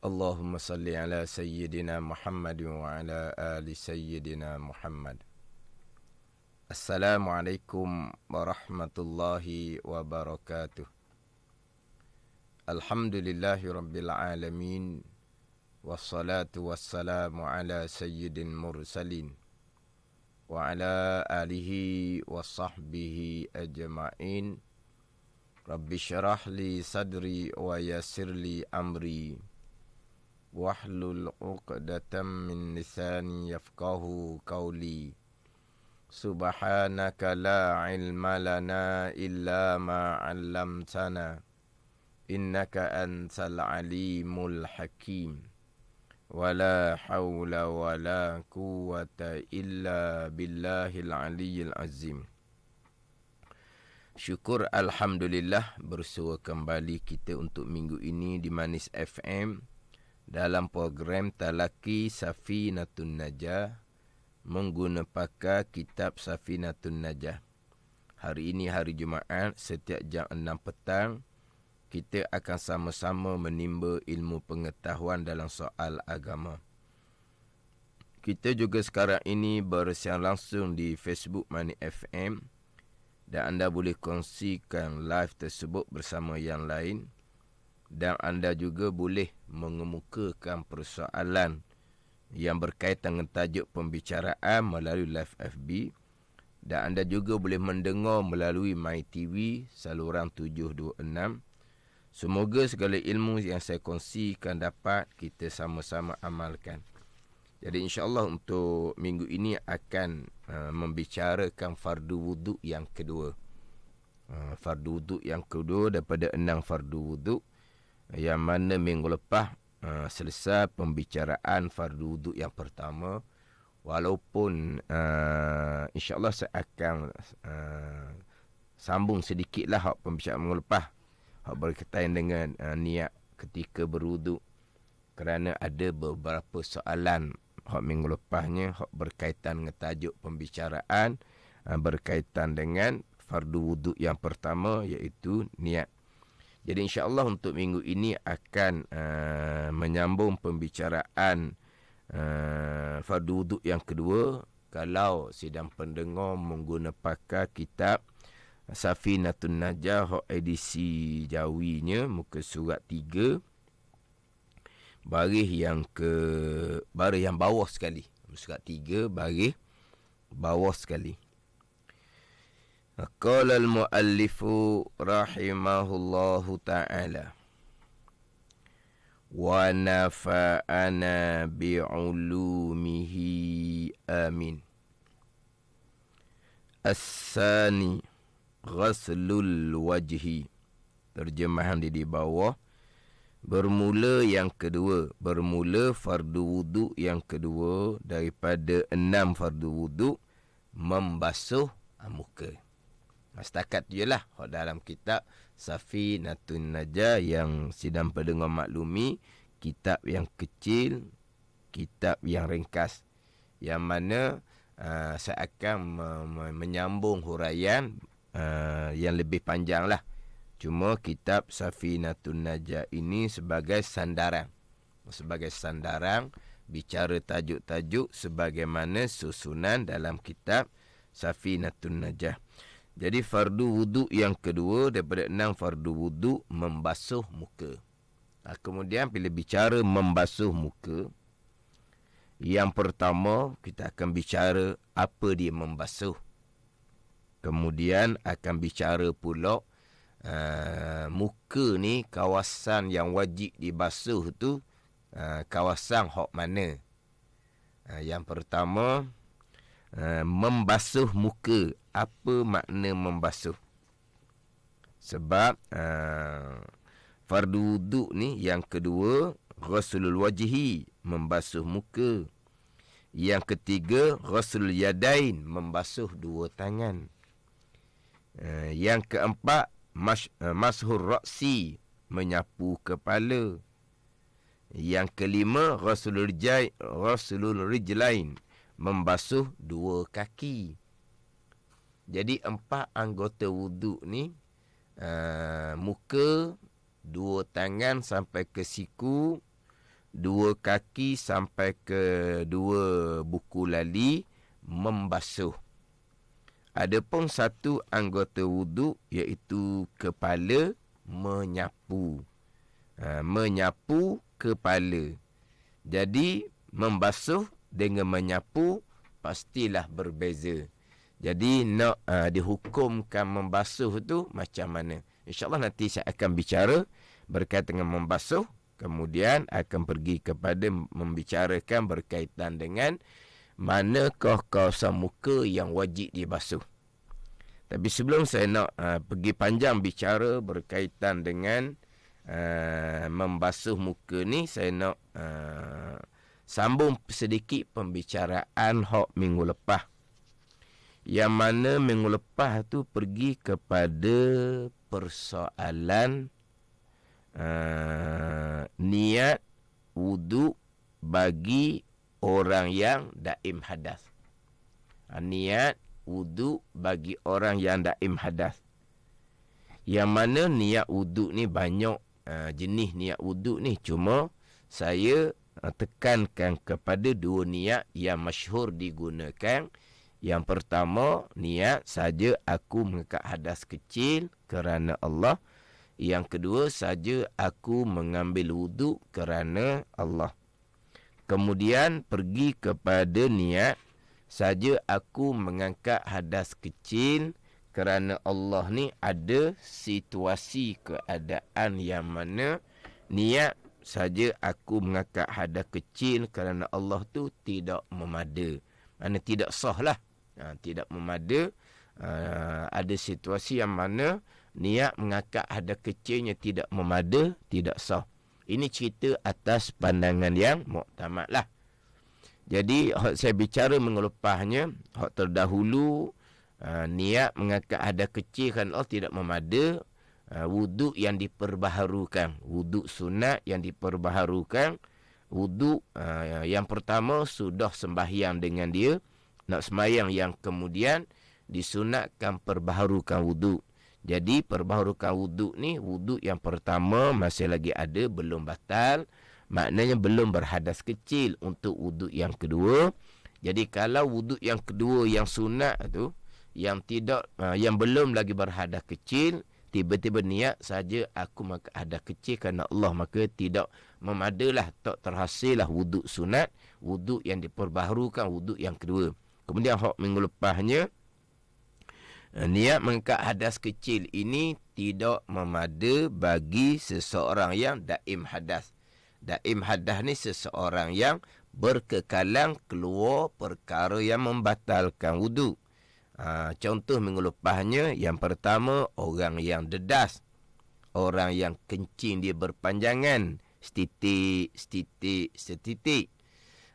Allahumma salli ala Sayyidina Muhammad wa ala ali Sayyidina Muhammad. Assalamualaikum warahmatullahi wabarakatuh. Alhamdulillahi rabbil alamin. Wassalatu wassalamu ala Sayyidin mursalin wa ala alihi wa sahbihi ajma'in. Rabbi syarah li sadri wa yassir li amri wahlul 'uqdatam min lisani yafqahu qawli. Subhanaka la ilma lana illa ma 'allamtana innaka antal alimul hakim. Wala haula wala quwwata illa billahil aliyyil azim. Syukur alhamdulillah bersua kembali kita untuk minggu ini di Manis FM dalam program Talaki Safinatun Najah menggunakan kitab Safinatun Najah. Hari ini hari Jumaat, setiap jam 6 petang kita akan sama-sama menimba ilmu pengetahuan dalam soal agama. Kita juga sekarang ini bersiaran langsung di Facebook Manis FM dan anda boleh kongsikan live tersebut bersama yang lain. Dan anda juga boleh mengemukakan persoalan yang berkaitan dengan tajuk pembicaraan melalui live FB. Dan anda juga boleh mendengar melalui MyTV saluran 726. Semoga segala ilmu yang saya kongsikan dapat kita sama-sama amalkan. Jadi insyaAllah untuk minggu ini akan membicarakan fardu wuduk yang kedua. Fardu wuduk yang kedua daripada 6 fardu wuduk, yang mana minggu lepas selesai pembicaraan fardu wuduk yang pertama. Walaupun insyaAllah saya akan sambung sedikitlah hak pembicaraan minggu lepas, hak berkaitan dengan niat ketika berwuduk, kerana ada beberapa soalan hak minggu lepasnya hak berkaitan dengan tajuk pembicaraan berkaitan dengan fardu wuduk yang pertama, iaitu niat. Jadi insyaAllah untuk minggu ini akan menyambung pembicaraan fardu wuduk yang kedua. Kalau sidang pendengar menggunakan kitab Safinatun Najah edisi Jawinya, muka surat 3, baris yang bawah sekali. Surat 3 baris bawah sekali. Qala al-muallifu rahimahullahu ta'ala wa nafa'ana bi'ulumihi amin. As-sani ghaslul wajhi. Terjemahan di bawah. Bermula yang kedua, bermula fardu wuduk yang kedua daripada 6 fardu wuduk, membasuh muka. Setakat tu je lah dalam kitab Safinatun Najah yang sidang pendengar maklumi, kitab yang kecil, kitab yang ringkas, yang mana saya akan menyambung huraian yang lebih panjang lah. Cuma kitab Safinatun Najah ini sebagai sandaran, bicara tajuk-tajuk sebagaimana susunan dalam kitab Safinatun Najah. Jadi fardu wuduk yang kedua daripada 6 fardu wuduk, membasuh muka. Kemudian bila bicara membasuh muka, yang pertama kita akan bicara apa dia membasuh. Kemudian akan bicara pula muka ni kawasan yang wajib dibasuh tu kawasan hak mana. Yang pertama, membasuh muka. Apa makna membasuh? Sebab fardu wuduk ni yang kedua, ghuslul wajhi, membasuh muka. Yang ketiga, ghuslul yadain, membasuh dua tangan. Yang keempat, mashur ra'si, menyapu kepala. Yang kelima, ghuslul rijlain, membasuh dua kaki. Jadi 4 anggota wuduk ni, muka, dua tangan sampai ke siku, dua kaki sampai ke dua buku lali membasuh. Adapun satu anggota wuduk iaitu kepala menyapu. Menyapu kepala. Jadi membasuh dengan menyapu pastilah berbeza. Jadi nak dihukumkan membasuh tu macam mana? InsyaAllah nanti saya akan bicara berkaitan dengan membasuh. Kemudian akan pergi kepada membicarakan berkaitan dengan manakah kawasan muka yang wajib dibasuh. Tapi sebelum saya nak pergi panjang bicara berkaitan dengan membasuh muka ni, saya nak sambung sedikit pembicaraan hak minggu lepas. Yang mana minggu lepas tu pergi kepada persoalan niat wuduk bagi orang yang daim hadas. Niat wuduk bagi orang yang daim hadas. Yang mana niat wuduk ni banyak jenis niat wuduk ni. Cuma saya tekankan kepada dua niat yang masyhur digunakan. Yang pertama, niat saja aku mengangkat hadas kecil kerana Allah. Yang kedua, saja aku mengambil wuduk kerana Allah. Kemudian pergi kepada niat saja aku mengangkat hadas kecil kerana Allah ni ada situasi keadaan yang mana niat saja aku mengangkat hadas kecil kerana Allah tu tidak memada. Mana tidak sah lah. Tidak memada. Ada situasi yang mana niat mengangkat hadas kecilnya tidak memada, tidak sah. Ini cerita atas pandangan yang muktamad lah. Jadi saya bicara mengelepasnya, hak terdahulu niat mengangkat hadas kecil kan Allah tidak memada, wuduk yang diperbaharukan, wuduk sunat yang diperbaharukan, wuduk yang pertama sudah sembahyang dengan dia, nak sembahyang yang kemudian disunatkan perbaharukan wuduk. Jadi perbaharukan wuduk ni, wuduk yang pertama masih lagi ada, belum batal. Maknanya belum berhadas kecil untuk wuduk yang kedua. Jadi kalau wuduk yang kedua yang sunat tu, yang tidak, yang belum lagi berhadas kecil, tiba-tiba niat saja aku maka hadas kecil kerana Allah, maka tidak memadalah, tak terhasillah wuduk sunat, wuduk yang diperbaharukan, wuduk yang kedua. Kemudian hak minggu lepasnya, niat mengangkat hadas kecil ini tidak memada bagi seseorang yang daim hadas. Daim hadas ni seseorang yang berkekalan keluar perkara yang membatalkan wuduk. Contoh minggu lepasnya, yang pertama orang yang dedas, orang yang kencing dia berpanjangan, setitik.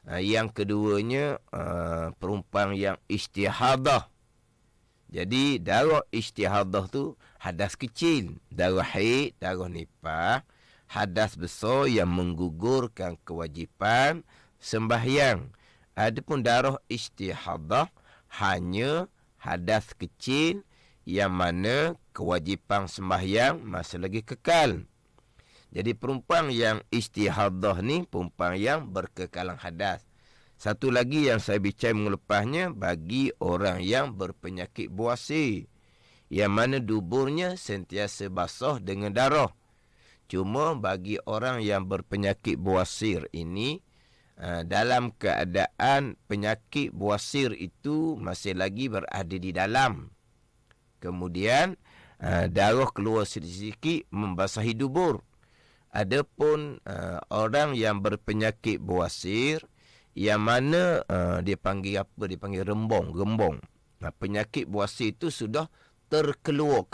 Yang keduanya perempuan yang istihadah. Jadi darah istihadah tu hadas kecil, darah haid, darah nifas, hadas besar yang menggugurkan kewajipan sembahyang. Adapun darah istihadah hanya hadas kecil yang mana kewajipan sembahyang masih lagi kekal. Jadi perempuan yang istihadah ni perempuan yang berkekalan hadas. Satu lagi yang saya bincang melepasnya, bagi orang yang berpenyakit buasir, yang mana duburnya sentiasa basah dengan darah. Cuma bagi orang yang berpenyakit buasir ini, dalam keadaan penyakit buasir itu masih lagi berada di dalam. Kemudian darah keluar sedikit membasahi dubur. Adapun orang yang berpenyakit buasir, yang mana dia panggil apa? Dia panggil rembong. Penyakit buasir itu sudah terkeluar,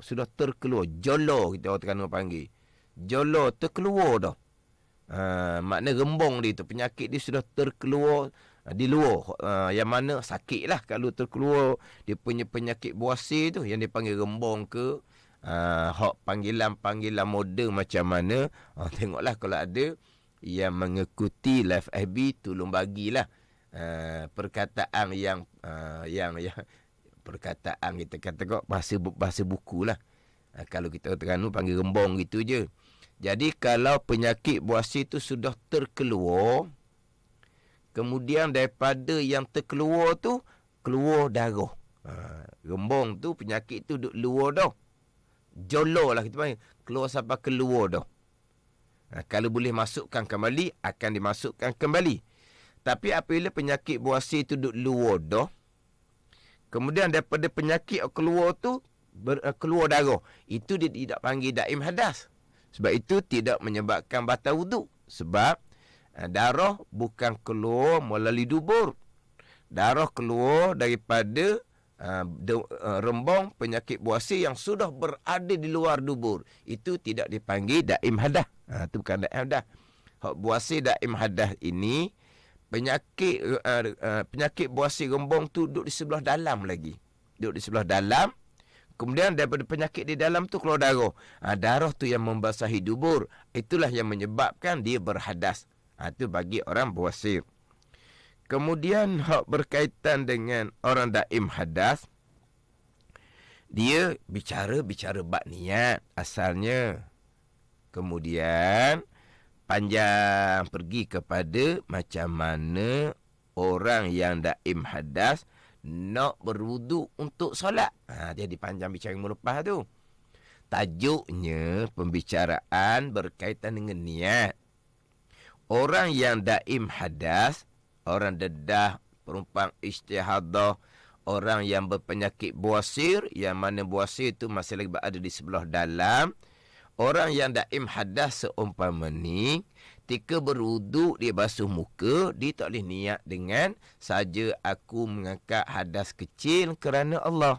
sudah terkeluar. Jolo kita orang Terengganu panggil. Jolo terkeluar dah. Makna rembong dia tu, penyakit dia sudah terkeluar di luar. Yang mana sakit lah kalau terkeluar dia punya penyakit buasir tu, yang dia panggil rembong ke. Hak panggilan-panggilan moden macam mana. Tengoklah kalau ada yang mengikuti live FB, tolong bagilah perkataan yang perkataan kita kata kok bahasa buku lah. Kalau kita Terengganu panggil rembong gitu je. Jadi kalau penyakit buasi itu sudah terkeluar, kemudian daripada yang terkeluar tu, keluar darah. Rembong tu, penyakit tu duduk luar dah. Jolo lah kita panggil. Keluar sampai keluar dah. Kalau boleh masukkan kembali, akan dimasukkan kembali. Tapi apabila penyakit buasi tu duduk luar dah, kemudian daripada penyakit keluar tu, keluar darah. Itu dia tidak panggil daim hadas. Sebab itu tidak menyebabkan batal wuduk. Sebab darah bukan keluar melalui dubur. Darah keluar daripada rembong penyakit buasi yang sudah berada di luar dubur. Itu tidak dipanggil daim hadas. Itu bukan daim hadas. Buasi daim hadas ini, penyakit buasi rembong tu duduk di sebelah dalam lagi. Duduk di sebelah dalam. Kemudian daripada penyakit di dalam tu keluar darah. Darah tu yang membasahi dubur. Itulah yang menyebabkan dia berhadas. Itu bagi orang buasir. Kemudian hak berkaitan dengan orang daim hadas, dia bicara bab niat asalnya. Kemudian panjang pergi kepada macam mana orang yang daim hadas nak berwuduk untuk solat. Jadi panjang bicara minggu lepas tu. Tajuknya pembicaraan berkaitan dengan niat. Orang yang daim hadas, orang dedah, perumpang istihadah, orang yang berpenyakit buasir, yang mana buasir itu masih lagi berada di sebelah dalam. Orang yang daim hadas seumpama ni, ketika berwuduk dia basuh muka, dia tak boleh niat dengan saja aku mengangkat hadas kecil kerana Allah.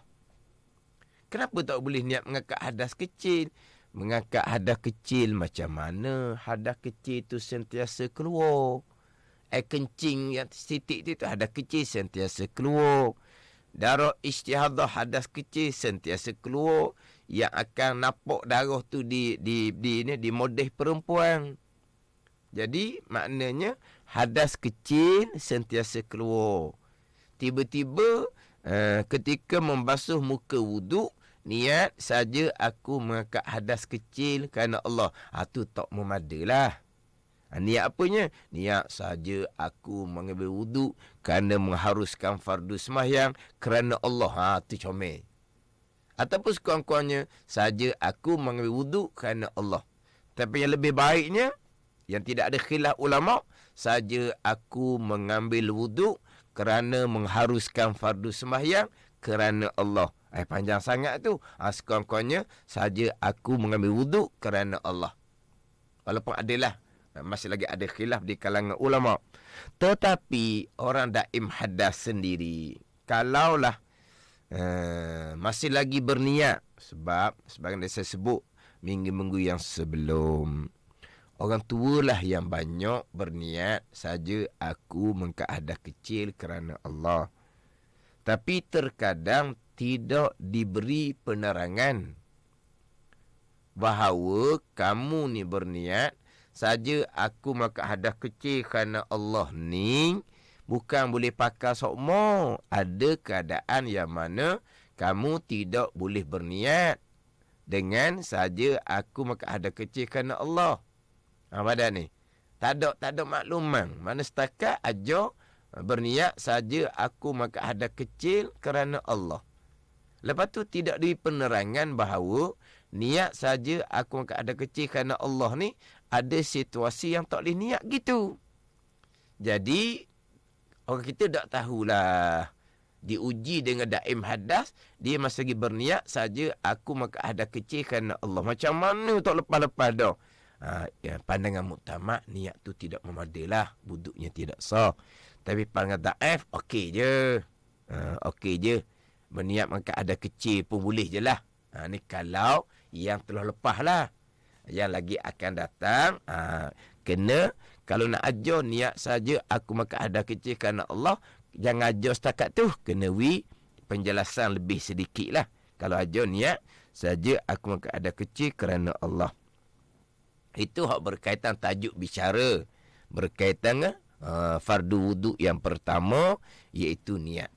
Kenapa tak boleh niat mengangkat hadas kecil? Mengangkat hadas kecil macam mana? Hadas kecil itu sentiasa keluar. Air kencing yang titik itu hadas kecil sentiasa keluar. Darah istihadah hadas kecil sentiasa keluar, yang akan nampak darah tu di modeh perempuan. Jadi maknanya hadas kecil sentiasa keluar. Tiba-tiba ketika membasuh muka wuduk, niat saja aku mengangkat hadas kecil kerana Allah. Itu tak memadalah. Niat apanya? Niat saja aku mengambil wuduk kerana mengharuskan fardu sembahyang kerana Allah. Itu comel. Ataupun sekurang-kurangnya, saja aku mengambil wuduk kerana Allah. Tapi yang lebih baiknya, yang tidak ada khilaf ulama, saja aku mengambil wuduk kerana mengharuskan fardu sembahyang kerana Allah. Panjang sangat tu. Sekurang-kurangnya, saja aku mengambil wuduk kerana Allah. Walaupun adalah, masih lagi ada khilaf di kalangan ulama. Tetapi orang daim hadas sendiri, kalaulah masih lagi berniat, sebab sebagaimana saya sebut minggu-minggu yang sebelum, orang tualah yang banyak berniat saja aku mengangkat hadas kecil kerana Allah. Tapi terkadang tidak diberi penerangan bahawa kamu ni berniat saja aku mengangkat hadas kecil kerana Allah ni bukan boleh pakai sokmo. Ada keadaan yang mana kamu tidak boleh berniat dengan saja aku mengangkat hadas kecil kerana Allah. Pada ni tak ada makluman. Mana setakat aja berniat saja aku mengangkat hadas kecil kerana Allah. Lepas tu tidak di penerangan bahawa niat saja aku mengangkat hadas kecil kerana Allah ni ada situasi yang tak boleh niat gitu. Jadi orang kita tak tahulah, diuji dengan daim hadas, dia masih lagi berniat saja aku mengangkat hadas kecil kerana Allah. Macam mana tak lepas-lepas dah. Pandangan muktamad, niat tu tidak memadalah, wuduknya tidak sah. Tapi pandangan daif, okey je. Okey je. Berniat mengangkat hadas kecil pun boleh je lah. Ni kalau yang telah lepas lah. Yang lagi akan datang, kena, kalau nak ajar niat saja aku mengangkat hadas kecil kerana Allah, jangan ajar setakat tu. Kena penjelasan lebih sedikit lah. Kalau ajar niat saja aku mengangkat hadas kecil kerana Allah. Itu hak berkaitan tajuk bicara. Berkaitan fardu wuduk yang pertama, iaitu niat.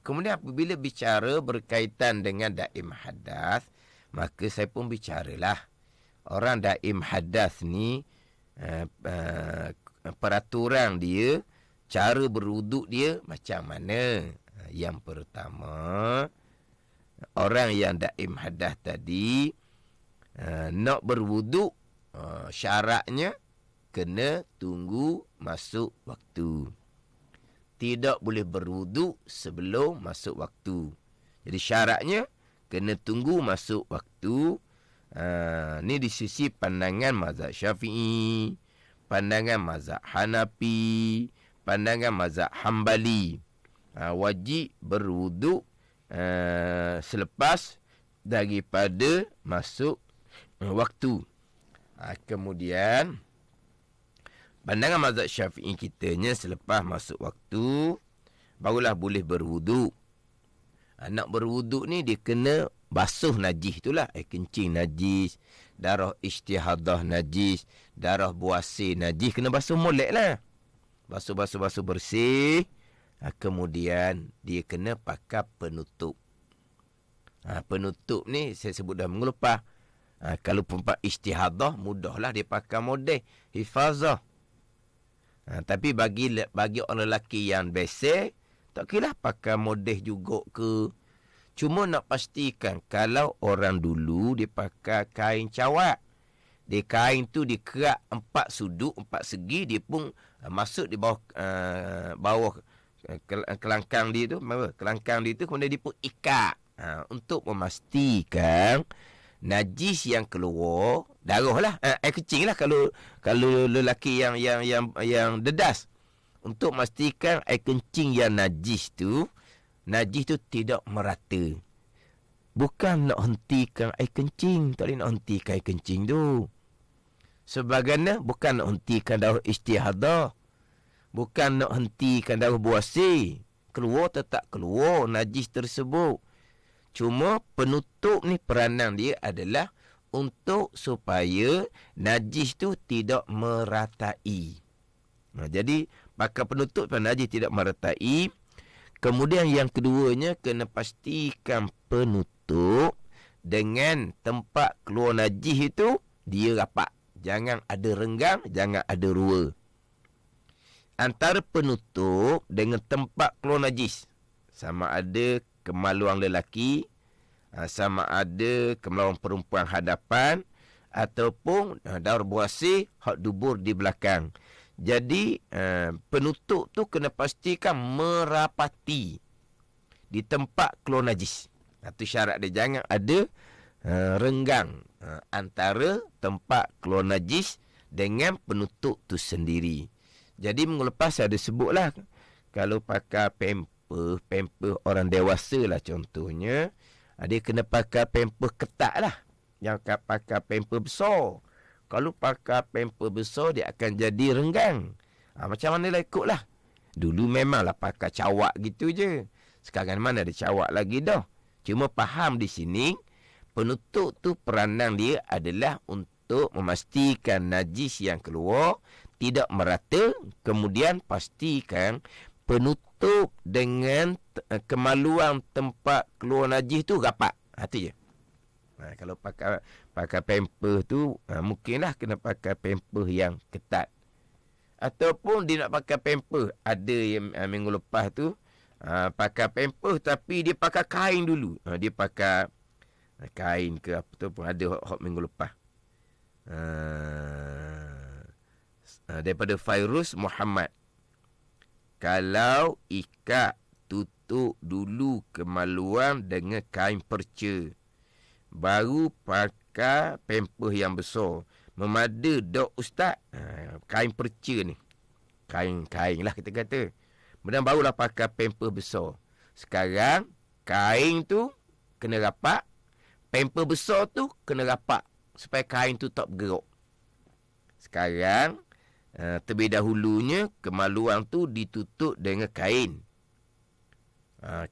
Kemudian apabila bicara berkaitan dengan daim hadas, maka saya pun bicaralah Orang daim hadas ni peraturan dia, cara berwuduk dia macam mana? Yang pertama, orang yang daim hadas tadi nak berwuduk, syaratnya kena tunggu masuk waktu. Tidak boleh berwuduk sebelum masuk waktu. Jadi syaratnya kena tunggu masuk waktu. Ni di sisi pandangan mazhab Syafi'i, pandangan mazhab Hanafi, pandangan mazhab Hambali. Wajib berwuduk selepas daripada masuk waktu. Kemudian pandangan mazhab Syafi'i kitanya, selepas masuk waktu barulah boleh berwuduk. Nak berwuduk ni dia kena basuh najis itulah. Air kencing najis, darah istihadah najis, darah buasir najis, kena basuh molek lah. Basuh bersih. Kemudian dia kena pakai penutup. Penutup ni saya sebut dah minggu lepas. Kalau perempuan istihadah, mudahlah dia pakai model hifazah. Tapi bagi orang lelaki yang biasa, tak kira pakai model juga ke. Cuma nak pastikan, kalau orang dulu dia pakai kain cawat, dia kain tu dikerak 4 sudut, 4 segi, dia pun masuk di bawah kelangkang dia tu, kemudian dia pun ikat untuk memastikan najis yang keluar, darah lah, air kencing lah kalau lelaki yang dedas, untuk memastikan air kencing yang najis tu tidak merata. Bukan nak hentikan air kencing, tak boleh nak hentikan air kencing tu. Sebagainya bukan nak hentikan darah istihadah, bukan nak hentikan darah buasir. Keluar tetap keluar najis tersebut. Cuma penutup ni peranan dia adalah untuk supaya najis tu tidak meratai. Jadi pakai penutup supaya najis tidak meratai. Kemudian yang keduanya, kena pastikan penutup dengan tempat keluar najis itu dia rapat. Jangan ada renggang, jangan ada rua. Antara penutup dengan tempat keluar najis, sama ada kemaluan lelaki, sama ada kemaluan perempuan hadapan, ataupun daur buasir hak dubur di belakang. Jadi penutup tu kena pastikan merapati di tempat keluar najis. Itu syarat dia, jangan ada renggang antara tempat keluar najis dengan penutup tu sendiri. Jadi minggu lepas saya ada sebutlah, kalau pakai pamper orang dewasa lah contohnya, dia kena pakai pamper ketat lah. Jangan pakai pamper besar. Kalau pakai pamper besar, dia akan jadi renggang. Macam mana lah ikutlah. Dulu memanglah pakai cawak gitu je. Sekarang mana ada cawak lagi dah. Cuma faham di sini, penutup tu peranan dia adalah untuk memastikan najis yang keluar tidak merata. Kemudian pastikan penutup dengan kemaluan tempat keluar najis tu rapat. Itu je. Kalau pakai pamper tu, mungkinlah kena pakai pamper yang ketat. Ataupun dia nak pakai pamper, ada yang minggu lepas tu pakai pamper tapi dia pakai kain dulu. Dia pakai kain ke apa tu pun ada hot minggu lepas. Daripada Fairuz Muhammad, kalau ikat tutup dulu kemaluan dengan kain perca, baru pakai pamper yang besar. Memada dok ustaz, kain perca ni, kain lah kita kata. Kemudian barulah pakai pamper besar. Sekarang kain tu kena rapat, pamper besar tu kena rapat, supaya kain tu tak bergerak. Sekarang terlebih dahulunya kemaluan tu ditutup dengan kain.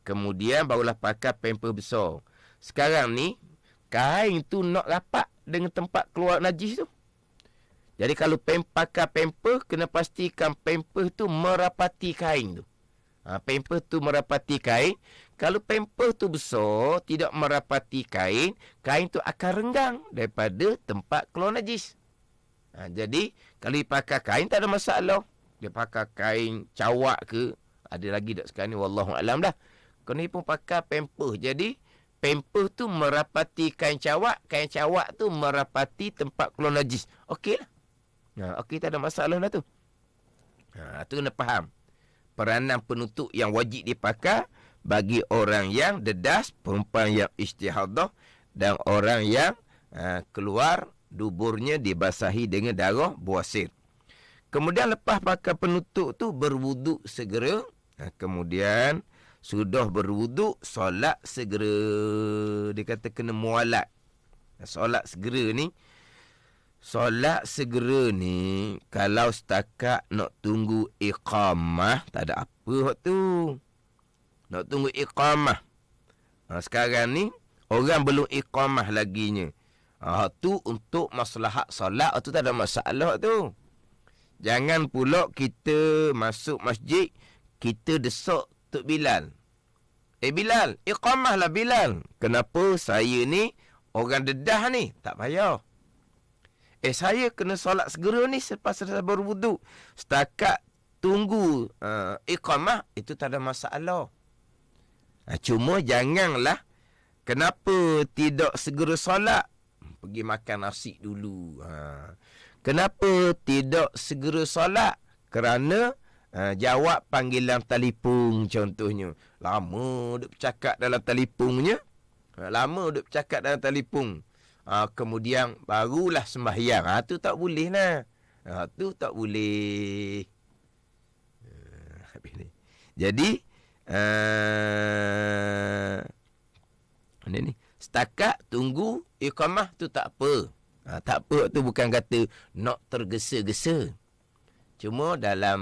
Kemudian barulah pakai pamper besar. Sekarang ni kain tu nak rapat dengan tempat keluar najis tu. Jadi kalau pakai pamper, kena pastikan pamper tu merapati kain tu. Pamper tu merapati kain. Kalau pamper tu besar, tidak merapati kain, kain tu akan renggang daripada tempat keluar najis. Jadi, kalau dia pakai kain, tak ada masalah. Dia pakai kain cawak ke, ada lagi tak sekarang ni, wallahualam dah. Kalau dia pun pakai pamper. Jadi, pamper tu merapati kain cawak tu merapati tempat keluar najis. Okey lah. Okey, tak ada masalah lah tu. Tu kena faham. Peranan penutup yang wajib dipakai bagi orang yang dedas, perempuan yang istihadah dan orang yang keluar duburnya dibasahi dengan darah buasir. Kemudian lepas pakai penutup tu berwuduk segera. Kemudian sudah berwuduk, solat segera. Dia kata kena mualat. Solat segera ni, kalau setakat nak tunggu iqamah, tak ada apa waktu tu. Nak tunggu iqamah. Sekarang ni, orang belum iqamah laginya. Tu untuk maslahat solat, tu tak ada masalah tu. Jangan pula kita masuk masjid, kita desak Tok Bilal. Bilal, iqamah lah Bilal. Kenapa saya ni orang dedah ni? Tak payah. Saya kena solat segera ni selepas selesai berwuduk. Setakat tunggu iqamah, itu tak ada masalah. Cuma janganlah kenapa tidak segera solat? Pergi makan nasi dulu. Kenapa tidak segera solat? Kerana jawab panggilan telefon contohnya. Lama duk bercakap dalam telefonnya. Kemudian barulah sembahyang. Tu tak boleh lah. Tu tak boleh. Jadi ni setakat tunggu iqamah tu tak apa. Tak apa tu bukan kata nak tergesa-gesa. Cuma dalam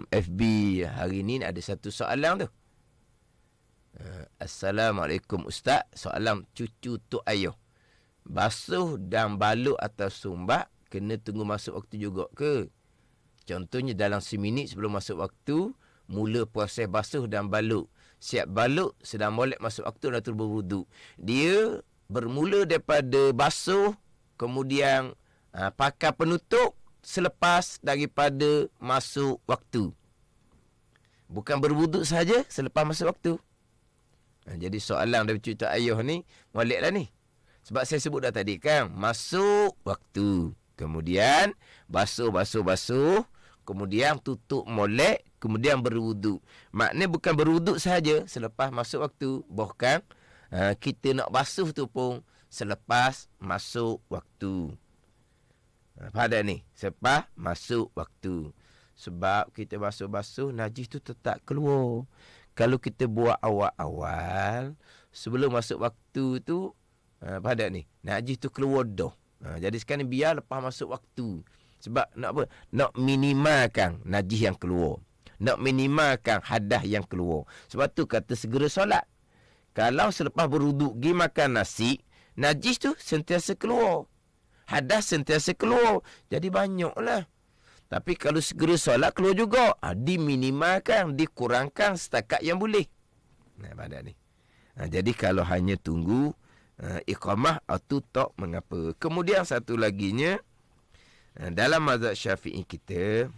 FB hari ni ada satu soalan tu. Assalamualaikum Ustaz, soalan cucu Tok Ayah. Basuh dan balut atau sumbat kena tunggu masuk waktu juga ke? Contohnya dalam seminit sebelum masuk waktu, mula proses basuh dan balut. Siap balut, sedang molek masuk waktu dah terus berwuduk. Dia bermula daripada basuh, kemudian pakai penutup selepas daripada masuk waktu. Bukan berwuduk saja selepas masuk waktu. Jadi soalan dari cucu ayah ni, moleklah ni. Sebab saya sebut dah tadi kan, masuk waktu. Kemudian basuh. Kemudian tutup molek, kemudian berwuduk. Maknanya bukan berwuduk sahaja selepas masuk waktu. Bahkan kita nak basuh tu pun selepas masuk waktu. Pada ni, selepas masuk waktu. Sebab kita basuh-basuh, najis tu tetap keluar. Kalau kita buat awal-awal, sebelum masuk waktu tu, pada ni, najis tu keluar dah. Jadi sekarang biar lepas masuk waktu. Sebab nak apa? Nak minimalkan najis yang keluar. Nak minimalkan hadas yang keluar. Sebab tu kata segera solat. Kalau selepas berwuduk pergi makan nasi, najis tu sentiasa keluar. Hadas sentiasa keluar. Jadi banyaklah. Tapi kalau segera solat keluar juga. Diminimalkan, dikurangkan setakat yang boleh. Pada ni. Jadi kalau hanya tunggu iqamah itu tak mengapa. Kemudian satu laginya, dalam mazhab Syafi'i kita,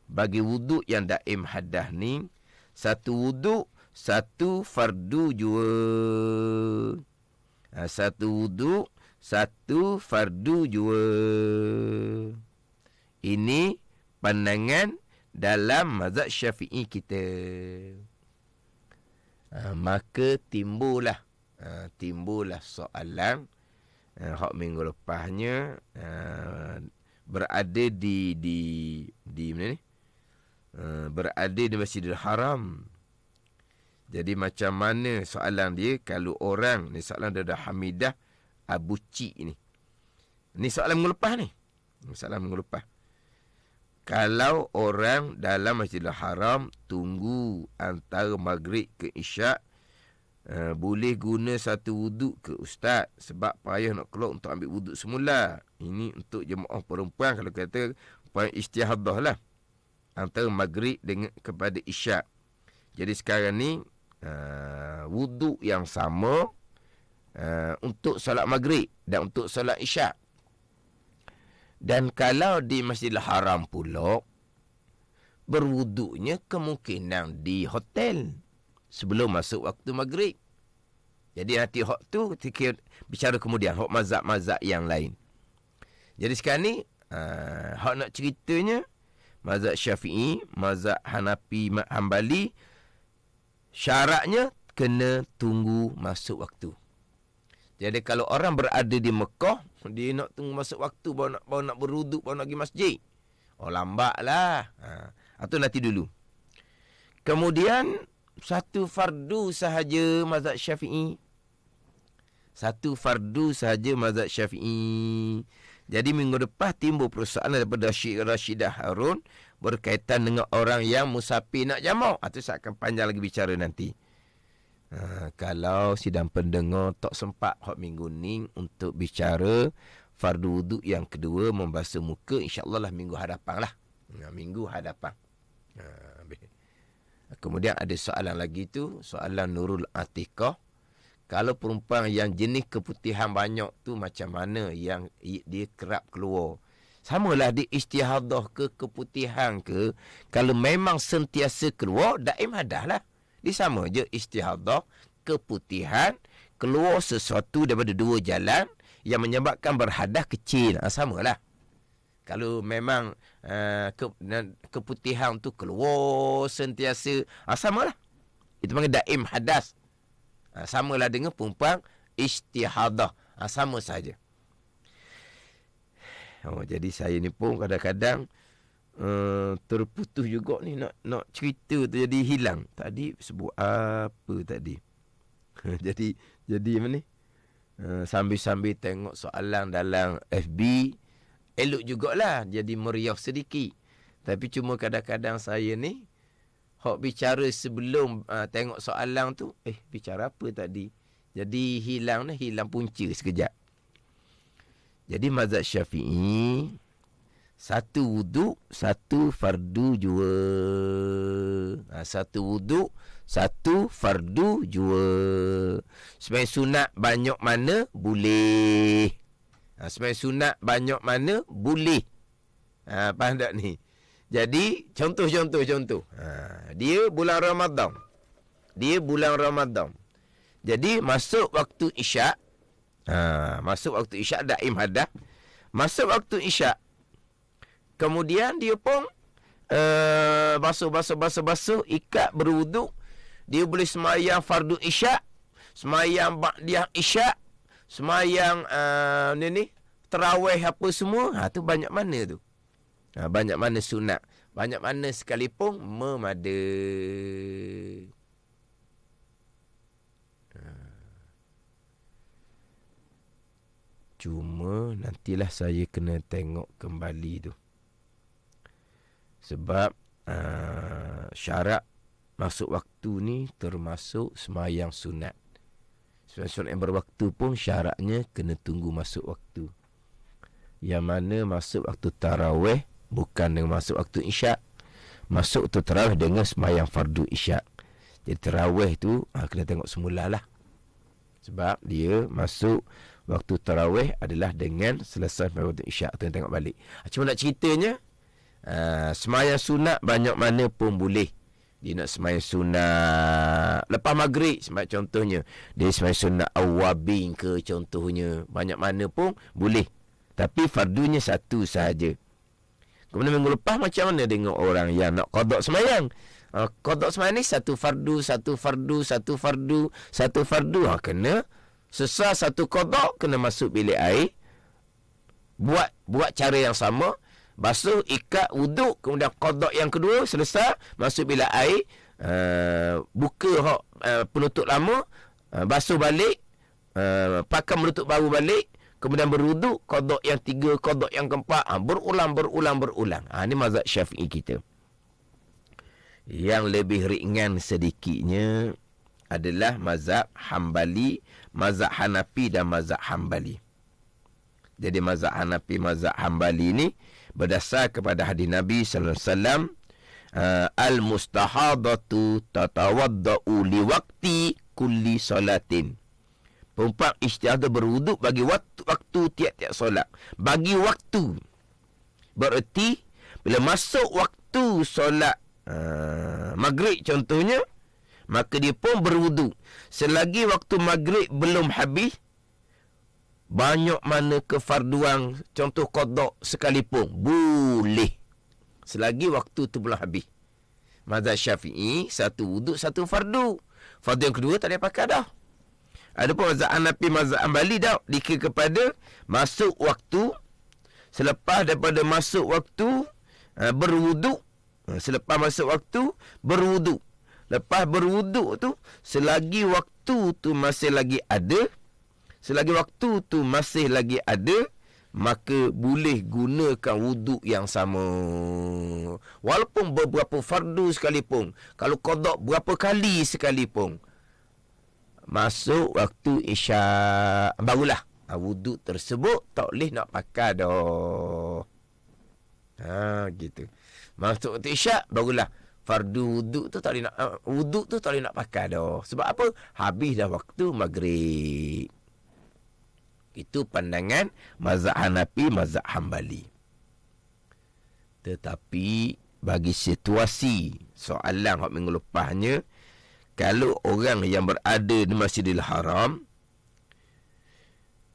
bagi wuduk yang daim hadas ni, satu wuduk, satu fardu jua. Satu wuduk, satu fardu jua. Ini pandangan dalam mazhab Syafi'i kita. Maka timbullah soalan hak minggu lepasnya berada di mana ni? Berada di Masjidil Haram. Jadi macam mana soalan dia kalau orang ni, soalan daripada Hamidah Abu Cik ni. Ni soalan minggu lepas ni. Soalan minggu lepas. Kalau orang dalam Masjidil Haram tunggu antara maghrib ke isyak, boleh guna satu wuduk ke Ustaz? Sebab payah nak keluar untuk ambil wuduk semula. Ini untuk jemaah perempuan, kalau kata perempuan istihadah lah, antara maghrib dengan kepada isyak. Jadi sekarang ni wuduk yang sama untuk solat maghrib dan untuk solat isyak. Dan kalau di Masjidil Haram pula, berwuduknya kemungkinan di hotel sebelum masuk waktu maghrib. Jadi nanti hak tu bicara kemudian, hak mazhab-mazhab yang lain. Jadi sekarang ni, hak nak ceritanya, mazhab Syafi'i, mazhab Hanafi, Hanbali, syaratnya kena tunggu masuk waktu. Jadi kalau orang berada di Mekah, dia nak tunggu masuk waktu baru nak berwuduk, baru nak pergi masjid. Oh, lambat lah. Atau nanti dulu. Kemudian, satu fardu sahaja mazhab Syafi'i. Satu fardu sahaja mazhab Syafi'i. Jadi minggu depan timbul persoalan daripada Rashidah Harun berkaitan dengan orang yang musafir nak jamak. Itu saya akan panjang lagi bicara nanti. Kalau sidang pendengar tak sempat hak minggu ni untuk bicara fardu wuduk yang kedua membasuh muka, insya-Allah lah minggu hadapan lah. Minggu hadapan. Kemudian ada soalan lagi tu, soalan Nurul Atiqah. Kalau perempuan yang jenis keputihan banyak tu macam mana yang dia kerap keluar? Samalah dia istihadah ke keputihan ke, kalau memang sentiasa keluar, daim hadah lah. Dia sama je istihadah, keputihan, keluar sesuatu daripada dua jalan yang menyebabkan berhadas kecil. Samalah. Kalau memang keputihan tu keluar sentiasa, samalah. Itu panggil daim hadas. Samalah dengan perempuan istihadah. Sama saja. Jadi saya ni pun kadang-kadang terputus juga ni nak cerita tu jadi hilang. Tadi sebut apa tadi? jadi apa ni? Sambil-sambil tengok soalan dalam FB, elok jugalah jadi meriah sedikit. Tapi cuma kadang-kadang saya ni hok bicara sebelum tengok soalan tu, bicara apa tadi? Jadi hilang punca sekejap. Jadi mazhab Syafi'i, satu wuduk, satu fardu jua. Satu wuduk, satu fardu jua. Sembahyang sunat banyak mana boleh. Sembahyang sunat banyak mana boleh. Faham tak ni? Jadi contoh. Dia bulan Ramadan. Jadi masuk waktu isyak. Masuk waktu isyak daim hadah. Masuk waktu isyak. Kemudian dia pun basuh, ikat berwuduk. Dia boleh semayang fardu isyak, semayang ba'diyah isyak, semayang tarawih apa semua. Tu banyak mana tu? Banyak mana sunat, banyak mana sekalipun memada. Cuma nantilah saya kena tengok kembali tu. Sebab syarat masuk waktu ni termasuk semayang sunat. Semayang sunat yang berwaktu pun syaratnya kena tunggu masuk waktu. Yang mana masuk waktu tarawih bukan dengan masuk waktu isyak. Masuk waktu tarawih dengan semayang fardu isyak. Jadi tarawih tu kena tengok semula lah. Sebab dia masuk waktu tarawih adalah dengan selesai waktu isyak. Tu tengok balik. Cuma nak ceritanya, semayang sunat banyak mana pun boleh. Dia nak semayang sunat lepas maghrib, contohnya. Dia semayang sunat awabin ke contohnya. Banyak mana pun boleh. Tapi fardunya satu sahaja. Kemudian minggu lepas macam mana dengan orang yang nak qada semayang? Qada semayang ni satu fardu. Kena sesat satu qada, kena masuk bilik air. Buat cara yang sama. Basuh, ikat, wuduk. Kemudian qada yang kedua, selesai. Masuk bilik air. Buka penutup lama. Basuh balik. Pakai menutup baru balik. Kemudian berwuduk. Qada yang tiga, qada yang keempat. Berulang. Ini mazhab Syafi'i kita. Yang lebih ringan sedikitnya adalah mazhab Hanbali, mazhab Hanafi dan mazhab Hanbali. Jadi mazhab Hanafi, mazhab Hanbali ni berdasar kepada hadis Nabi sallallahu alaihi wasallam, Al-mustahadatu tatawadda'u liwakti kulli salatin. Perempuan istihadah berwuduk bagi waktu tiap-tiap solat. Bagi waktu. Bererti, bila masuk waktu solat maghrib contohnya, maka dia pun berwuduk. Selagi waktu maghrib belum habis, banyak mana kefarduan, contoh qada sekalipun, boleh. Selagi waktu tu belum habis. Mazhab Syafi'i, satu wuduk, satu fardu. Fardu yang kedua tak boleh pakai dah. Adapun mazhab Hanafi, mazhab Hanbali dah dikira kepada masuk waktu, selepas daripada masuk waktu berwuduk, selepas masuk waktu berwuduk. Lepas berwuduk tu, selagi waktu tu masih lagi ada, maka boleh gunakan wuduk yang sama. Walaupun beberapa fardu sekalipun, kalau qada berapa kali sekalipun, masuk waktu isyak, barulah wuduk tersebut tak boleh nak pakai dah. Gitu. Masuk waktu isyak, barulah fardu wuduk tu tak boleh nak, wuduk tu tak boleh nak pakai dah. Sebab apa? Habis dah waktu maghrib. Itu pandangan mazhab Hanafi, mazhab Hanbali. Tetapi bagi situasi soalan hak minggu lepasnya, kalau orang yang berada di Masjidil Haram,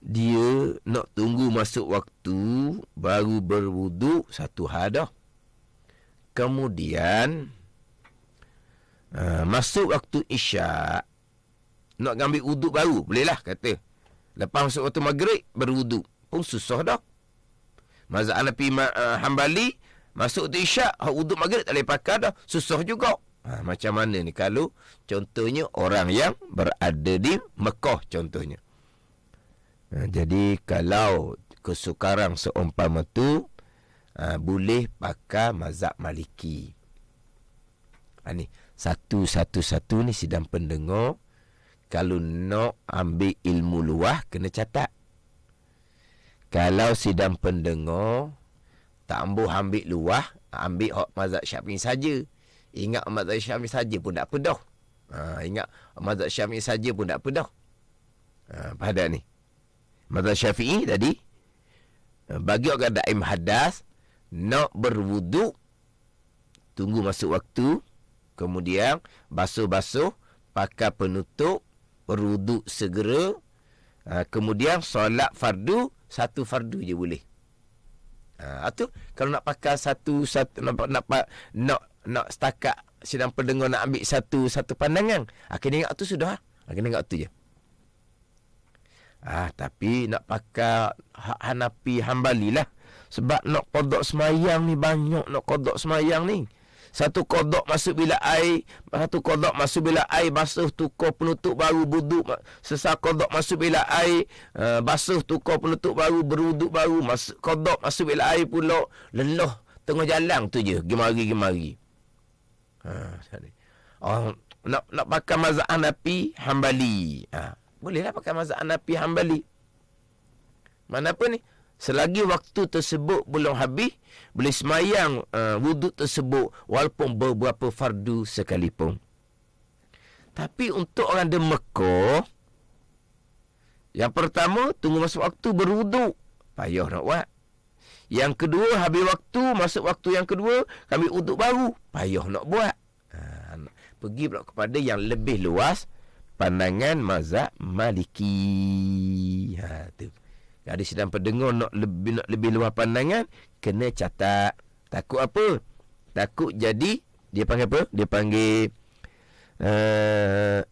dia nak tunggu masuk waktu baru berwuduk, satu hal dah. Kemudian masuk waktu isyak, nak ambil wuduk baru, bolehlah kata. Lepas masuk waktu maghrib berwuduk, pun susah dah. Mazhab Hanafi, Hanbali, masuk waktu isyak, wuduk maghrib tak boleh pakai dah, susah juga. Macam mana ni kalau contohnya orang yang berada di Mekah contohnya. Jadi kalau kesukaran seumpama tu, boleh pakai mazhab Maliki. Ni satu-satu ni sidang pendengar, kalau nak ambil ilmu luah kena catat. Kalau sidang pendengar tak ambil luah, ambil hak mazhab Syafi'i saja. Ingat mazhab Syafi'i saja pun tak apa dah. Ingat mazhab Syafi'i saja pun tak apa dah. Pada ni mazhab Syafi'i tadi, bagi orang daim hadas, nak berwuduk, tunggu masuk waktu, kemudian basuh-basuh, pakai penutup, berwuduk segera, kemudian solat fardu, satu fardu je boleh. Itu kalau nak pakai satu nak setakat sidang pendengar nak ambil satu pandangan, kena ingat tu sudah. Kena ingat tu je. Tapi nak pakai Hanafi, Hanbali lah. Sebab nak qada semayang ni, banyak nak qada semayang ni. Satu qada masuk bila air, basuh tukar penutup baru wuduk. Sesat qada masuk bila air, basuh tukar penutup baru, berwuduk baru. Qada masuk bila air pula, lelah tengah jalan tu je, gemari. Nak pakai mazhab Hanafi, Hanbali, bolehlah pakai mazhab Hanafi, Hanbali. Mana apa ni, selagi waktu tersebut belum habis, boleh semayang wuduk tersebut walaupun beberapa fardu sekalipun. Tapi untuk orang di Mekah, yang pertama, tunggu masuk waktu berwuduk, payah nak buat. Yang kedua, habis waktu, masuk waktu yang kedua, kami wuduk baru, payah nak buat. Pergi pula kepada yang lebih luas, pandangan mazhab Maliki. Tu. Ada sidang pendengar nak lebih luas pandangan, kena catat. Takut apa? Takut jadi, dia panggil apa? Dia panggil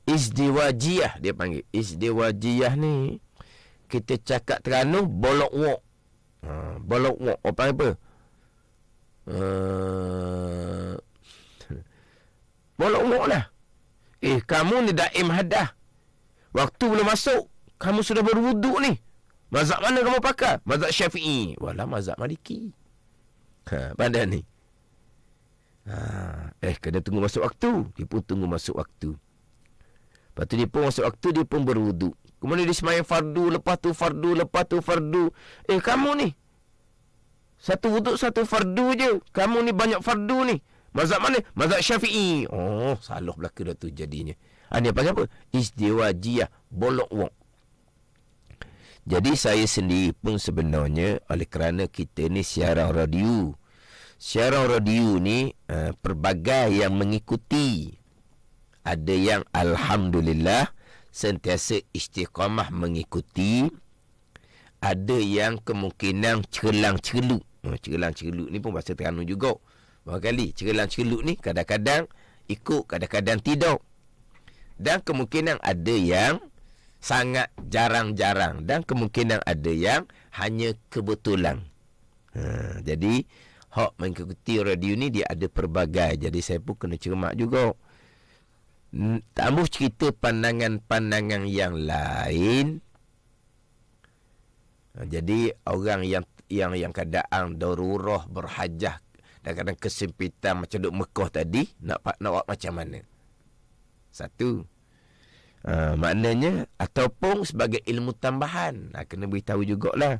izdiwajiyah. Dia panggil izdiwajiyah ni, kita cakap Terengganu, bolok wak. Bolok wak. Apa apa? Bolok wak lah. Kamu ni daim hadah, waktu belum masuk, kamu sudah berwuduk ni. Mazhab mana kamu pakai? Mazhab Syafi'i. Walah, mazhab Maliki. Pada ni. Kena tunggu masuk waktu. Dia pun tunggu masuk waktu. Lepas tu dia pun masuk waktu, dia pun berwuduk. Kemudian dia semayang fardu, lepas tu fardu. Kamu ni, satu wuduk, satu fardu je. Kamu ni banyak fardu ni. Mazhab mana? Mazhab Syafi'i. Oh, salah belaka dah tu jadinya. Ini panggil apa? Izdiwajiyah, bolok wong. Jadi saya sendiri pun sebenarnya, oleh kerana kita ni siaran radio. Siaran radio ni pelbagai yang mengikuti. Ada yang alhamdulillah sentiasa istiqamah mengikuti. Ada yang kemungkinan celang-celuk. Celang-celuk ni pun bahasa Terengganu juga. Barangkali celang-celuk ni kadang-kadang ikut, kadang-kadang tidak. Dan kemungkinan ada yang sangat jarang-jarang. Dan kemungkinan ada yang hanya kebetulan. Jadi, hak mengikuti radio ni dia ada pelbagai. Jadi, saya pun kena cermat juga. Tambah cerita pandangan-pandangan yang lain. Jadi, orang yang keadaan darurah, berhajah, dan kadang kesempitan macam duk Mekah tadi, nak buat macam mana? Satu. Maknanya, ataupun sebagai ilmu tambahan. Kena beritahu jugalah.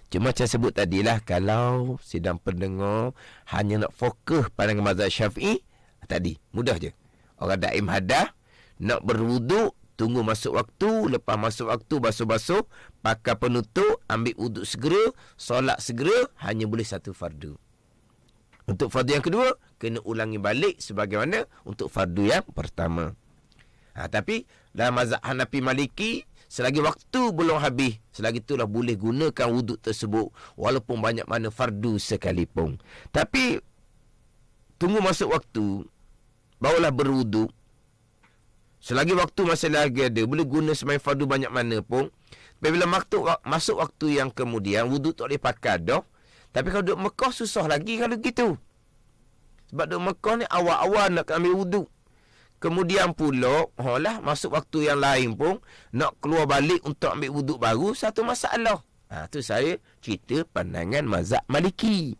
Cuma macam sebut tadilah, kalau sidang pendengar hanya nak fokus pada mazhab Syafi'i, tadi, mudah je. Orang daim hadah, nak berwuduk, tunggu masuk waktu, lepas masuk waktu basuh-basuh, pakai penutup, ambil wuduk segera, solat segera, hanya boleh satu fardu. Untuk fardu yang kedua, kena ulangi balik sebagaimana untuk fardu yang pertama. Tapi dalam mazhab Hanafi Maliki, selagi waktu belum habis, selagi itulah boleh gunakan wuduk tersebut, walaupun banyak mana fardu sekalipun. Tapi tunggu masuk waktu, barulah berwuduk. Selagi waktu masih lagi ada, boleh guna semain fardu banyak mana pun. Bila masuk waktu yang kemudian, wuduk tak boleh pakai dah. Tapi kalau duduk Mekah, susah lagi kalau gitu. Sebab duduk Mekah ni awal-awal nak ambil wuduk. Kemudian pula, masuk waktu yang lain pun, nak keluar balik untuk ambil wuduk baru, satu masalah. Tu saya cerita pandangan mazhab Maliki.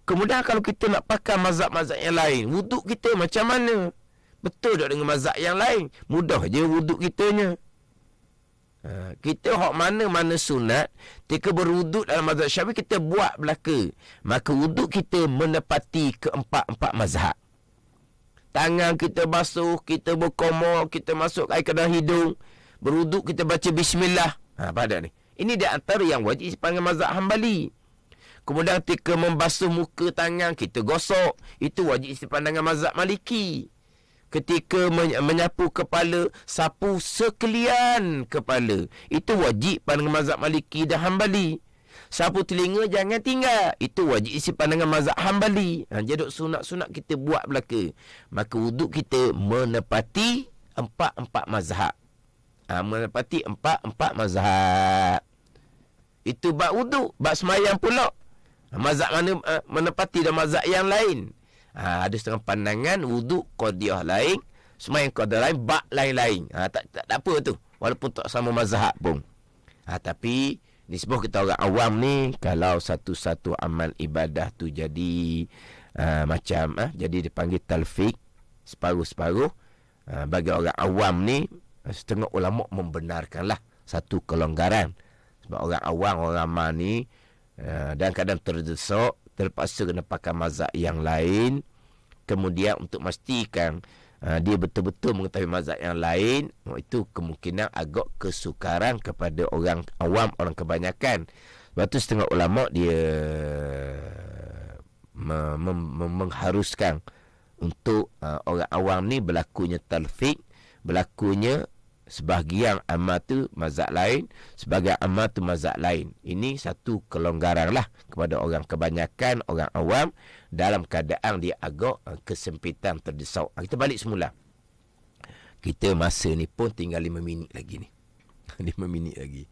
Kemudian kalau kita nak pakai mazhab-mazhab yang lain, wuduk kita macam mana? Betul tak dengan mazhab yang lain? Mudah je wuduk kitanya. Kita hak mana-mana sunat, ketika berwuduk dalam mazhab Syafi'i, kita buat belaka. Maka wuduk kita menepati keempat-empat mazhab. Tangan kita basuh, kita berkomor, kita masuk air ke dalam hidung. Berwuduk kita baca bismillah. Pada ni. Ini di antara yang wajib dipanggil mazhab Hambali. Kemudian ketika membasuh muka tangan, kita gosok. Itu wajib dipandangan mazhab Maliki. Ketika menyapu kepala, sapu sekalian kepala. Itu wajib pandangan mazhab Maliki dan Hambali. Sapu telinga jangan tinggal. Itu wajib isi pandangan mazhab Hambali. Jadi sunat-sunat kita buat belaka. Maka wuduk kita menepati empat-empat mazhab. Menepati empat-empat mazhab. Itu bab wuduk. Bab semayang pula. Mazhab mana menepati dan mazhab yang lain. Ada setengah pandangan wuduk qadiyah lain, semayang qadiyah lain, bab lain-lain. Tak apa tu. Walaupun tak sama mazhab pun. Tapi nisbah kita orang awam ni, kalau satu-satu amal ibadah tu jadi jadi dipanggil talfiq, separuh-separuh. Bagi orang awam ni, setengah ulama membenarkanlah satu kelonggaran. Sebab orang awam, orang ramai ni, dan kadang terdesak, terpaksa kena pakai mazhab yang lain. Kemudian untuk memastikan dia betul-betul mengetahui mazhab yang lain, itu kemungkinan agak kesukaran kepada orang awam, orang kebanyakan. Sebab tu setengah ulama dia mengharuskan untuk orang awam ni berlakunya talfiq, berlakunya sebahagian amal tu mazhab lain, sebahagian amal tu mazhab lain. Ini satu kelonggaran lah kepada orang kebanyakan, orang awam, dalam keadaan dia agak kesempitan, terdesak. Kita balik semula. Kita masa ni pun tinggal 5 minit lagi ni. 5 minit lagi.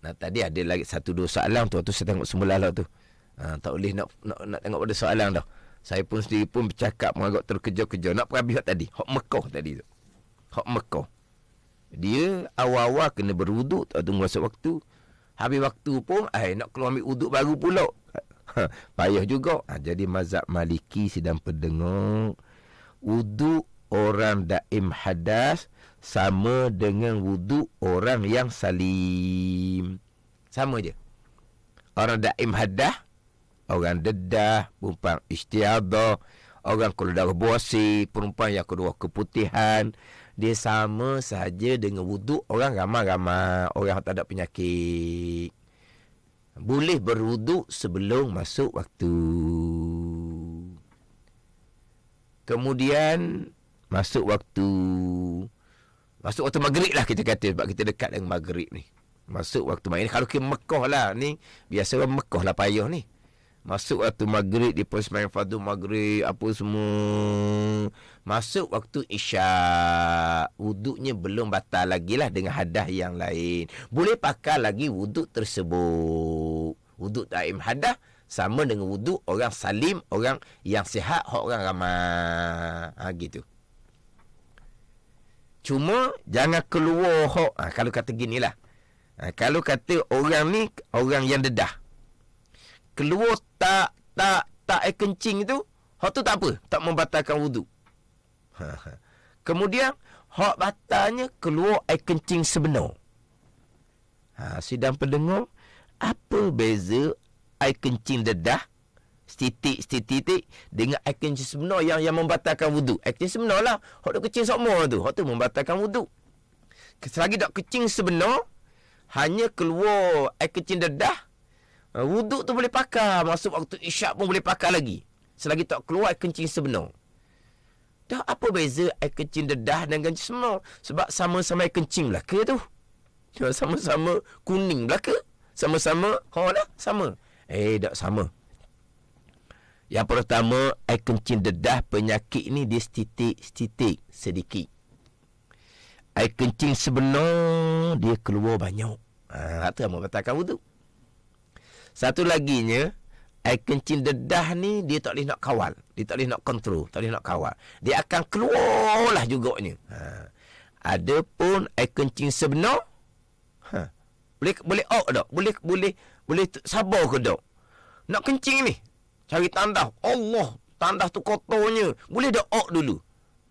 Tadi ada lagi 1-2 soalan tu. Tu saya tengok semula lah tu. Tak boleh nak tengok pada soalan dah. Saya pun sendiri pun bercakap agak terkejar-kejar. Nak perhabis tadi. Hak Mekah tadi tu. Hak Mekah. Dia awal-awal kena berwuduk, tak tunggu masuk waktu. Habis waktu pun, nak keluar ambil wuduk baru pula. Payah juga. Jadi mazhab Maliki sidang pendengar, wuduk orang daim hadas sama dengan wuduk orang yang salim. Sama je. Orang daim hadas, orang dedah, perempuan istiadah, orang kalau darah buasi, perempuan yang kedua keputihan. Dia sama sahaja dengan wuduk orang ramai-ramai, orang tak ada penyakit. Boleh berwuduk sebelum masuk waktu. Kemudian masuk waktu maghrib lah kita kata, sebab kita dekat dengan maghrib ni. Masuk waktu maghrib. Kalau kita Mekah lah ni, biasa orang Mekah lah payah ni. Masuk waktu maghrib, dia pun sembahyang fardu maghrib, apa semua. Masuk waktu isyak, wuduknya belum batal lagi lah dengan hadas yang lain. Boleh pakai lagi wuduk tersebut. Wuduk taim hadas sama dengan wuduk orang salim, orang yang sihat, orang ramai. Gitu. Cuma jangan keluar kalau kata ginilah. Kalau kata orang ni, orang yang dedah, keluar tak air kencing tu, hak tu tak apa, tak membatalkan wuduk. Kemudian hak batalnya keluar air kencing sebenar. Sidang pendengar, apa beza air kencing dedah setitik dengan air kencing sebenar yang membatalkan wuduk? Air kencing sebenar lah, hak duk kecing sokmo tu, hak tu membatalkan wuduk. Selagi tak kecing sebenar, hanya keluar air kencing dedah, wuduk tu boleh pakai. Masuk waktu isyak pun boleh pakai lagi, selagi tak keluar air kencing sebenar. Dah apa beza air kencing dedah dengan kencing sebenar? Sebab sama-sama air kencing belaka tu. Sama-sama kuning belaka. Sama-sama dah sama. Tak sama. Yang pertama, air kencing dedah penyakit ni dia setitik sedikit. Air kencing sebenar dia keluar banyak. Itu yang membatalkan wuduk. Satu laginya, air kencing dedah ni dia tak boleh nak kawal. Dia tak boleh nak kontrol, tak boleh nak kawal. Dia akan keluarlah juganya. Adapun air kencing sebenar, boleh tak? Boleh sabar ke tak? Nak kencing ni, cari tandas. Allah, tandas tu kotornya. Boleh dah dulu.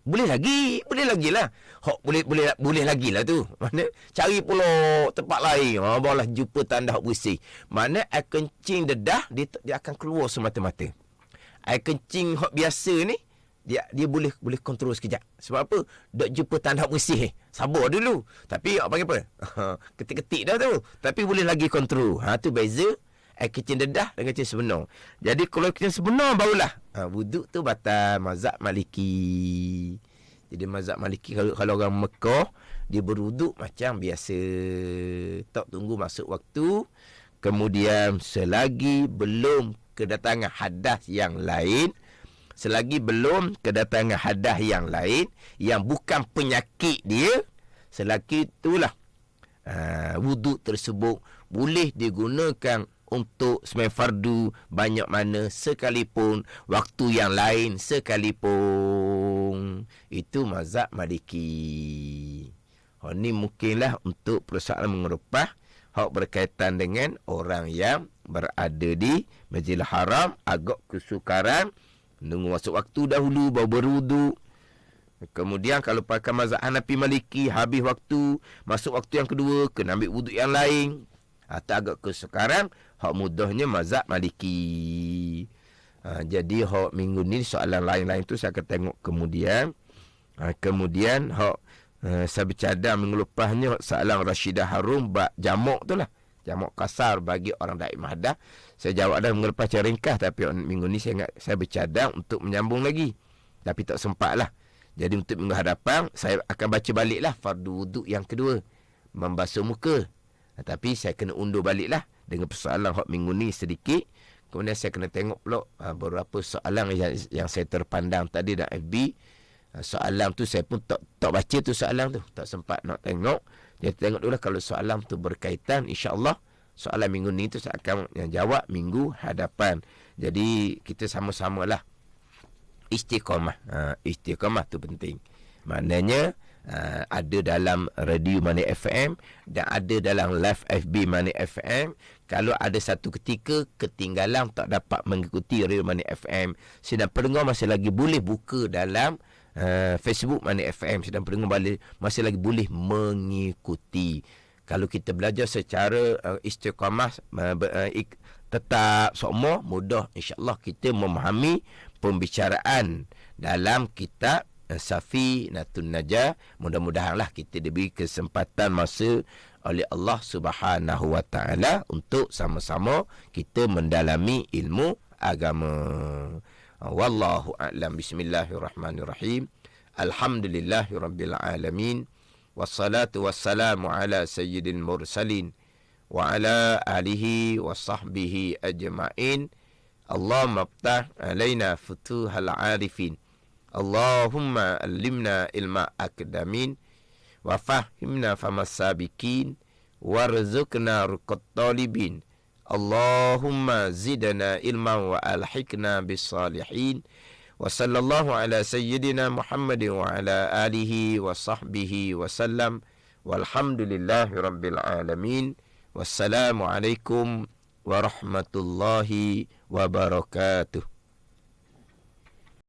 Boleh lagi lah. Boleh lagi lah tu. Mana cari pula tempat lain. Barulah jumpa tandas bersih. Mana air kencing dedah dia akan keluar semata-mata. Air kencing hak biasa ni dia boleh kontrol sekejap. Sebab apa? Dok jumpa tandas bersih. Sabar dulu. Tapi apa? Ketik-ketik dah tu. Tapi boleh lagi kontrol. Tu beza air kencing dedah dengan kencing sebenar. Jadi kalau kencing sebenar barulah wuduk tu batal. Mazhab Maliki. Jadi mazhab Maliki, kalau orang Mekah, dia berwuduk macam biasa. Tak tunggu masuk waktu. Kemudian selagi belum kedatangan hadas yang lain, yang bukan penyakit dia, selagi itulah wuduk tersebut boleh digunakan untuk sembahyang fardu banyak mana sekalipun, waktu yang lain sekalipun. Itu mazhab Maliki. Ini mungkinlah untuk persoalan mengerupah hak berkaitan dengan orang yang berada di Masjidil Haram, agak kesukaran menunggu masuk waktu dahulu baru berwuduk. Kemudian kalau pakai mazhab Hanafi Maliki, habis waktu, masuk waktu yang kedua, kena ambil wuduk yang lain. Atau agak kesukaran, hak mudahnya mazhab Maliki. Jadi hak minggu ni soalan lain-lain tu saya akan tengok kemudian. Kemudian hak saya bercadang minggu lepasnya soalan Rashidah Harum bab jamak tu lah. Jamak kasar bagi orang daim hadas. Saya jawab dah minggu lepas secara ringkas, tapi minggu ni saya bercadang untuk menyambung lagi. Tapi tak sempat lah. Jadi untuk minggu hadapan saya akan baca balik lah fardu wuduk yang kedua, membasuh muka. Tapi saya kena undur balik lah dengan persoalan hak minggu ni sedikit. Kemudian saya kena tengok pula beberapa soalan yang saya terpandang tadi dalam FB. Soalan tu saya pun tak baca tu soalan tu, tak sempat nak tengok. Jadi tengok dulu lah kalau soalan tu berkaitan, insya-Allah soalan minggu ni tu saya akan jawab minggu hadapan. Jadi kita sama-samalah istiqamah. Istiqamah tu penting. Maknanya ada dalam radio Money FM dan ada dalam live FB Money FM. Kalau ada satu ketika ketinggalan tak dapat mengikuti radio Money FM, sedang pendengar masih lagi boleh buka dalam Facebook Money FM. Sedang pendengar masih lagi boleh mengikuti. Kalau kita belajar secara istiqamah, tetap semua mudah insya-Allah kita memahami pembicaraan dalam kitab Safinatun Najah. Mudah-mudahanlah kita diberi kesempatan masa oleh Allah Subhanahu wa taala untuk sama-sama kita mendalami ilmu agama. Wallahu a'lam. Bismillahirrahmanirrahim. Alhamdulillahirabbil alamin. Wassalatu wassalamu ala sayyidil mursalin wa ala alihi wa sahbihi ajma'in. Allahumma aftah alaina futuhal arifin. Allahumma allimna ilma akdamin wa fahimna famas sabiqin warzuqna ruqat talibin. Allahumma zidna ilman wa alhiqna bis salihin. Wa sallallahu ala sayyidina Muhammadin wa ala alihi wa sahbihi wa sallam. Walhamdulillahi rabbil alamin. Wassalamualaikum warahmatullahi wabarakatuh.